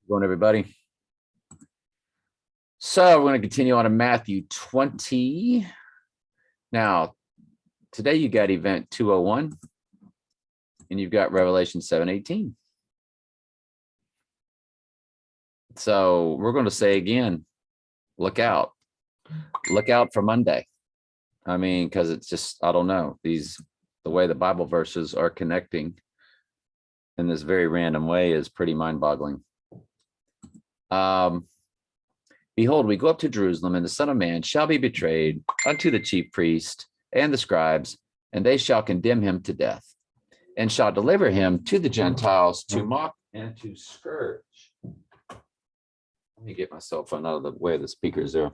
Going, everybody. So we're going to continue on to Matthew 20. Now, today you got event 201 and you've got Revelation 7:18. So we're going to say again, look out for Monday. I mean, because it's just, I don't know, the way the Bible verses are connecting in this very random way is pretty mind-boggling. Behold, we go up to Jerusalem, and the Son of Man shall be betrayed unto the chief priest and the scribes, and they shall condemn him to death, and shall deliver him to the Gentiles to mock and to scourge. Let me get my cell phone out of the way of the speakers there.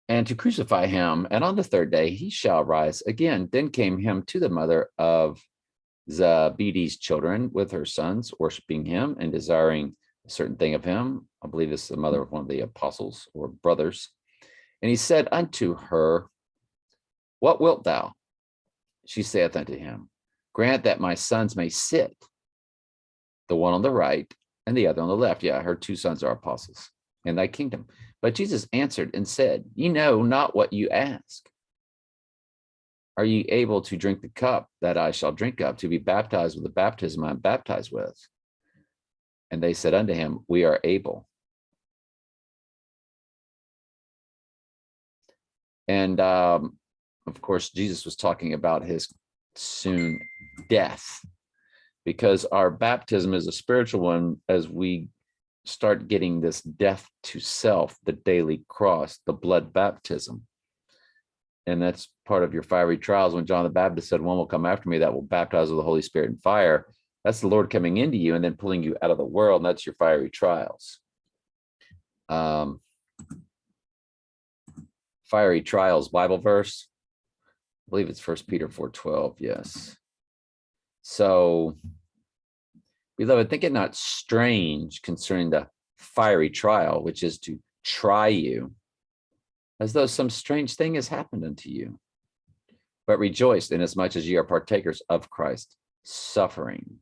And to crucify him, and on the third day he shall rise again. Then came him to the mother of Zebedee's children with her sons, worshiping him and desiring a certain thing of him. I believe this is the mother of one of the apostles or brothers. And he said unto her, what wilt thou? She saith unto him, grant that my sons may sit, the one on the right and the other on the left. Yeah, her two sons are apostles in thy kingdom. But Jesus answered and said, ye know not what you ask. Are ye able to drink the cup that I shall drink of, to be baptized with the baptism I am baptized with? And they said unto him, we are able. And of course, Jesus was talking about his soon death, because our baptism is a spiritual one as we start getting this death to self, the daily cross, the blood baptism. And that's part of your fiery trials. When John the Baptist said, one will come after me that will baptize with the Holy Spirit and fire, that's the Lord coming into you and then pulling you out of the world. And that's your fiery trials. Fiery trials, Bible verse. I believe it's 1 Peter 4:12. Yes. So, beloved, think it not strange concerning the fiery trial, which is to try you, as though some strange thing has happened unto you. But rejoice inasmuch as ye are partakers of Christ's suffering.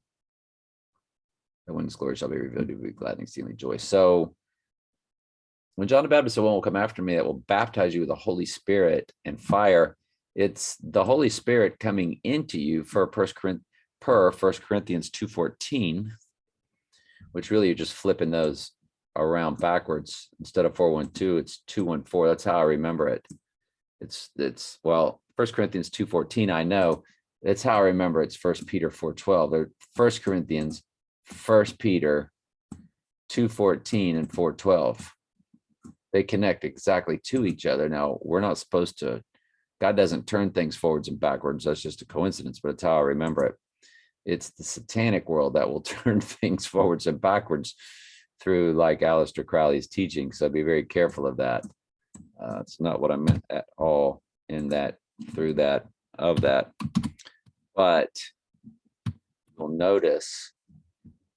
And when his glory shall be revealed, you will be glad and exceedingly joyous. So when John the Baptist said, one will come after me that will baptize you with the Holy Spirit and fire, it's the Holy Spirit coming into you per 1 Corinthians 2:14, which really you're just flipping those around backwards. Instead of 4:12, it's 2:14. That's how I remember it. It's well, 1 Corinthians 2:14, I know. That's how I remember it's 1 Peter 4:12. They're 1 Corinthians, 1 Peter 2:14 and 4:12. They connect exactly to each other. Now, we're not supposed to, God doesn't turn things forwards and backwards. That's just a coincidence, but it's how I remember it. It's the satanic world that will turn things forwards and backwards through, like Aleister Crowley's teaching. So be very careful of that. It's not what I meant at all in that, through that, of that. But you'll notice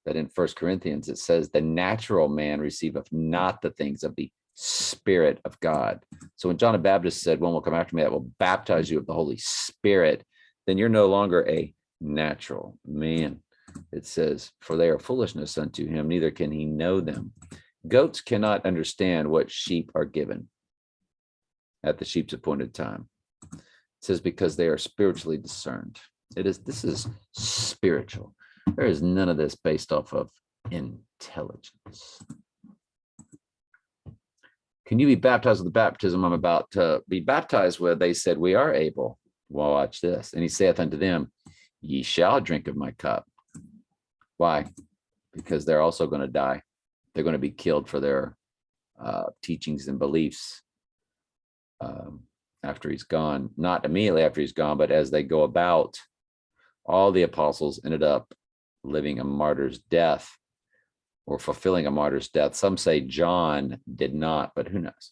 that in 1 Corinthians, it says the natural man receiveth not the things of the Spirit of God. So when John the Baptist said, one will come after me that will baptize you with the Holy Spirit, then you're no longer a natural man. It says, for they are foolishness unto him, neither can he know them. Goats cannot understand what sheep are given at the sheep's appointed time. It says, because they are spiritually discerned. This is spiritual. There is none of this based off of intelligence. Can you be baptized with the baptism I'm about to be baptized with? They said, we are able. Well, watch this. And he saith unto them, ye shall drink of my cup. Why? Because they're also going to die. They're going to be killed for their teachings and beliefs after he's gone. Not immediately after he's gone, but as they go about. All the apostles ended up living a martyr's death or fulfilling a martyr's death. Some say John did not, but who knows?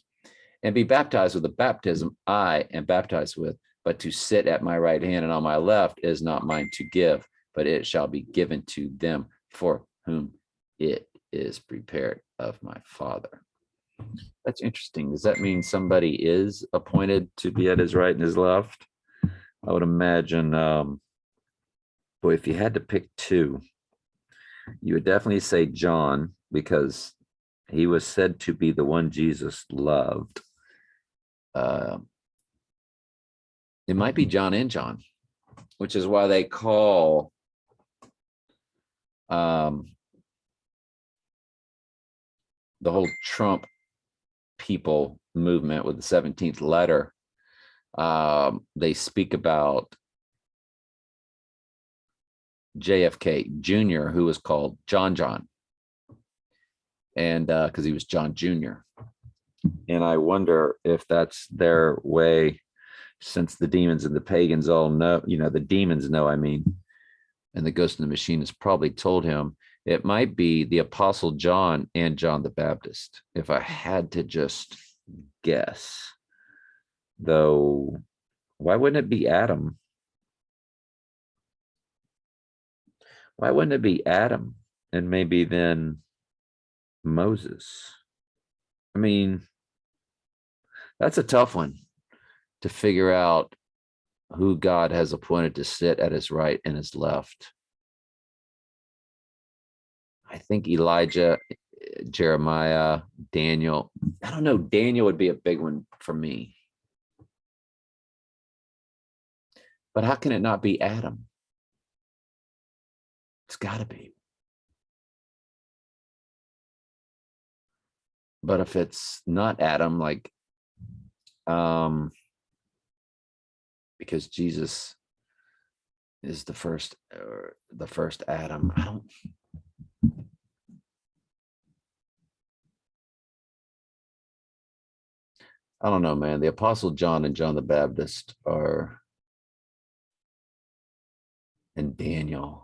And be baptized with the baptism I am baptized with, but to sit at my right hand and on my left is not mine to give, but it shall be given to them for whom it is prepared of my Father. That's interesting. Does that mean somebody is appointed to be at his right and his left? I would imagine, boy, if you had to pick two, You would definitely say John because he was said to be the one Jesus loved. It might be John and John, which is why they call the whole Trump people movement with the 17th letter. They speak about JFK Jr., who was called John, and because he was John Jr. And I wonder if that's their way, since the demons and the pagans all know, the demons know, and the ghost in the machine has probably told him it might be the Apostle John and John the Baptist, if I had to just guess. Though, why wouldn't it be Adam? Why wouldn't it be Adam and maybe then Moses? That's a tough one to figure out who God has appointed to sit at his right and his left. I think Elijah, Jeremiah, Daniel. I don't know. Daniel would be a big one for me. But how can it not be Adam? It's got to be. But if it's not Adam, because Jesus is the first Adam, I don't know, man. The Apostle John and John the Baptist and Daniel.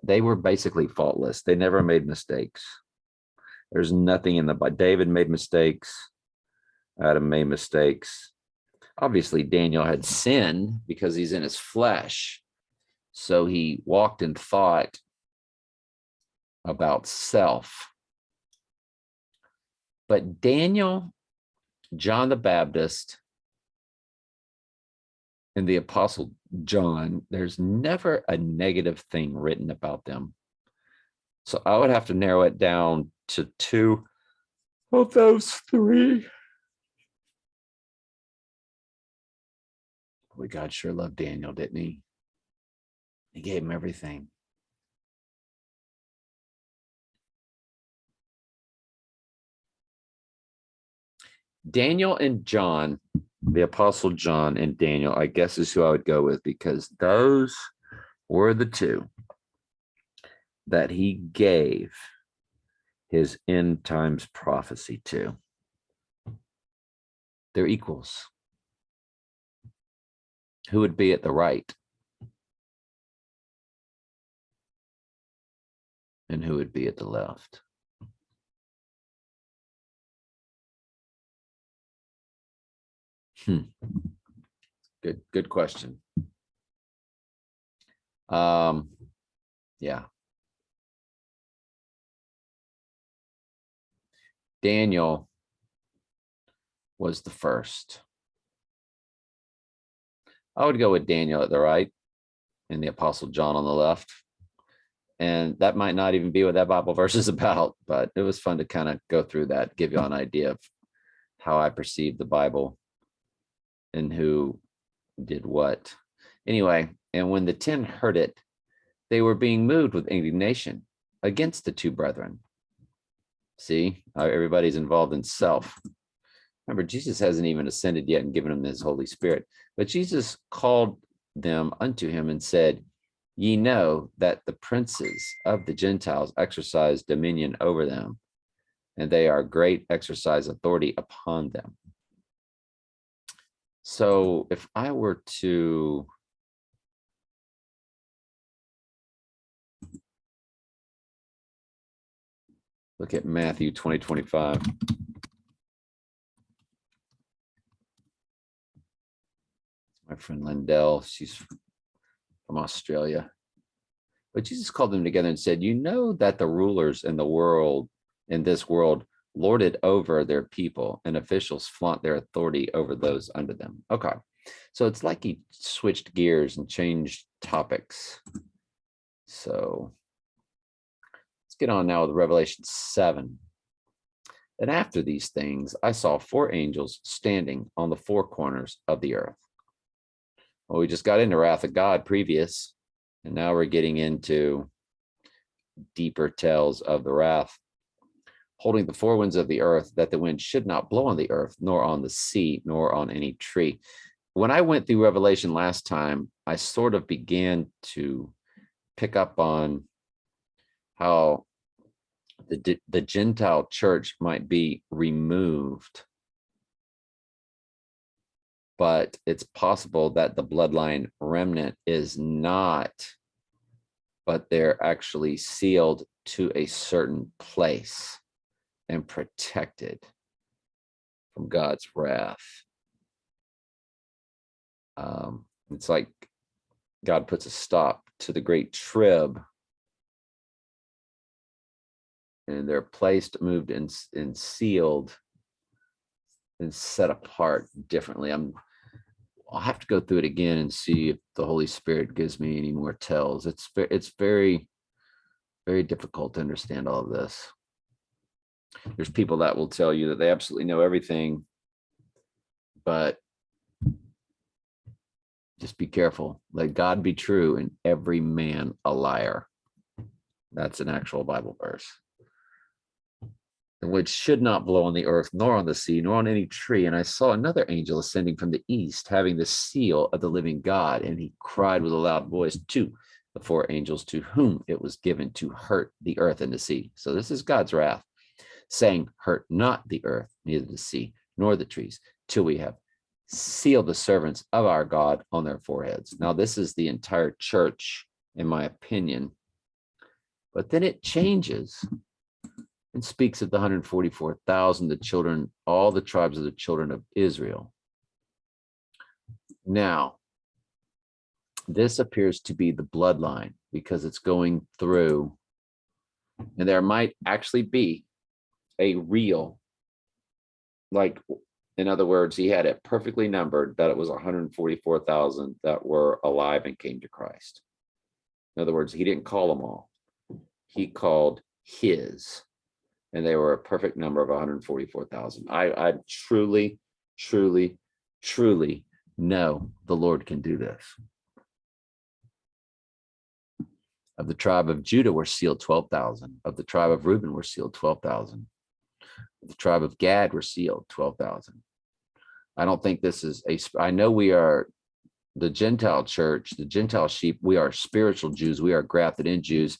They were basically faultless. They never made mistakes. There's nothing in David made mistakes. Adam made mistakes. Obviously, Daniel had sinned because he's in his flesh. So he walked in thought about self. But Daniel, John the Baptist, and the Apostle John, there's never a negative thing written about them. So I would have to narrow it down to two of those three. Boy, God sure loved Daniel, didn't he? He gave him everything. Daniel and John, the Apostle John and Daniel, I guess is who I would go with, because those were the two that he gave his end times prophecy to. They're equals. Who would be at the right? And who would be at the left? Good question. Yeah. Daniel was the first. I would go with Daniel at the right and the Apostle John on the left. And that might not even be what that Bible verse is about, but it was fun to kind of go through that, give you an idea of how I perceive the Bible and who did what. Anyway, and when the 10 heard it, they were being moved with indignation against the two brethren. See, everybody's involved in self. Remember, Jesus hasn't even ascended yet and given them his Holy Spirit. But Jesus called them unto him and said, ye know that the princes of the Gentiles exercise dominion over them, and they are great, exercise authority upon them. So if I were to look at Matthew 20:25. My friend Lindell, she's from Australia. But Jesus called them together and said, you know that the rulers in this world, lord it over their people, and officials flaunt their authority over those under them. Okay. So it's like he switched gears and changed topics. So let's get on now with Revelation 7. And after these things, I saw 4 angels standing on the 4 corners of the earth. Well, we just got into wrath of God previous, and now we're getting into deeper tales of the wrath, holding the 4 winds of the earth, that the wind should not blow on the earth, nor on the sea, nor on any tree. When I went through Revelation last time, I sort of began to pick up on how the Gentile church might be removed, but it's possible that the bloodline remnant is not, but they're actually sealed to a certain place and protected from God's wrath. It's like God puts a stop to the great trib, and they're placed, moved, and sealed and set apart differently. I'll have to go through it again and see if the Holy Spirit gives me any more tells. It's very, very difficult to understand all of this. There's people that will tell you that they absolutely know everything, but just be careful. Let God be true and every man a liar. That's an actual Bible verse. The wind should not blow on the earth, nor on the sea, nor on any tree. And I saw another angel ascending from the east, having the seal of the living God. And he cried with a loud voice to the 4 angels to whom it was given to hurt the earth and the sea. So this is God's wrath, saying, hurt not the earth, neither the sea, nor the trees, till we have sealed the servants of our God on their foreheads. Now, this is the entire church, in my opinion. But then it changes and speaks of the 144,000, the children, all the tribes of the children of Israel. Now, this appears to be the bloodline because it's going through, and there might actually be a real, like, in other words, he had it perfectly numbered that it was 144,000 that were alive and came to Christ. In other words, he didn't call them all. He called his, and they were a perfect number of 144,000. I truly, truly, truly know the Lord can do this. Of the tribe of Judah were sealed 12,000. Of the tribe of Reuben were sealed 12,000. The tribe of Gad were sealed 12,000. I don't think this is I know we are the Gentile church, the Gentile sheep. We are spiritual Jews. We are grafted in Jews.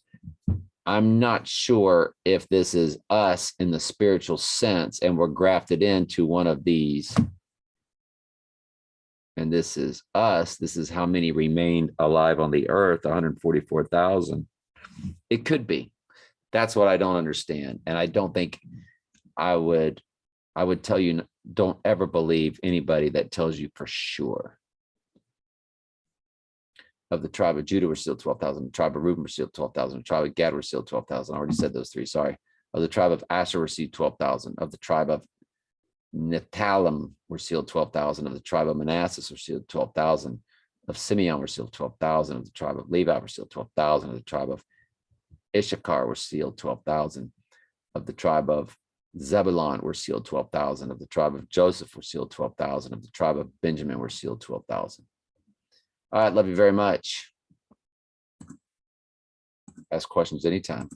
I'm not sure if this is us in the spiritual sense and we're grafted into one of these. And this is us. This is how many remained alive on the earth, 144,000. It could be. That's what I don't understand. And I don't think I would tell you, don't ever believe anybody that tells you for sure. Of the tribe of Judah were sealed 12,000. The tribe of Reuben were sealed 12,000. The tribe of Gad were sealed 12,000. I already said those 3, sorry. Of the tribe of Asher were sealed 12,000. Of the tribe of Nephthalim were sealed 12,000. Of the tribe of Manasseh were sealed 12,000. Of Simeon were sealed 12,000. Of the tribe of Levi were sealed 12,000. Of the tribe of Issachar were sealed 12,000. Of the tribe of Zebulon were sealed 12,000. Of the tribe of Joseph were sealed 12,000. Of the tribe of Benjamin were sealed 12,000. All right, love you very much. Ask questions anytime.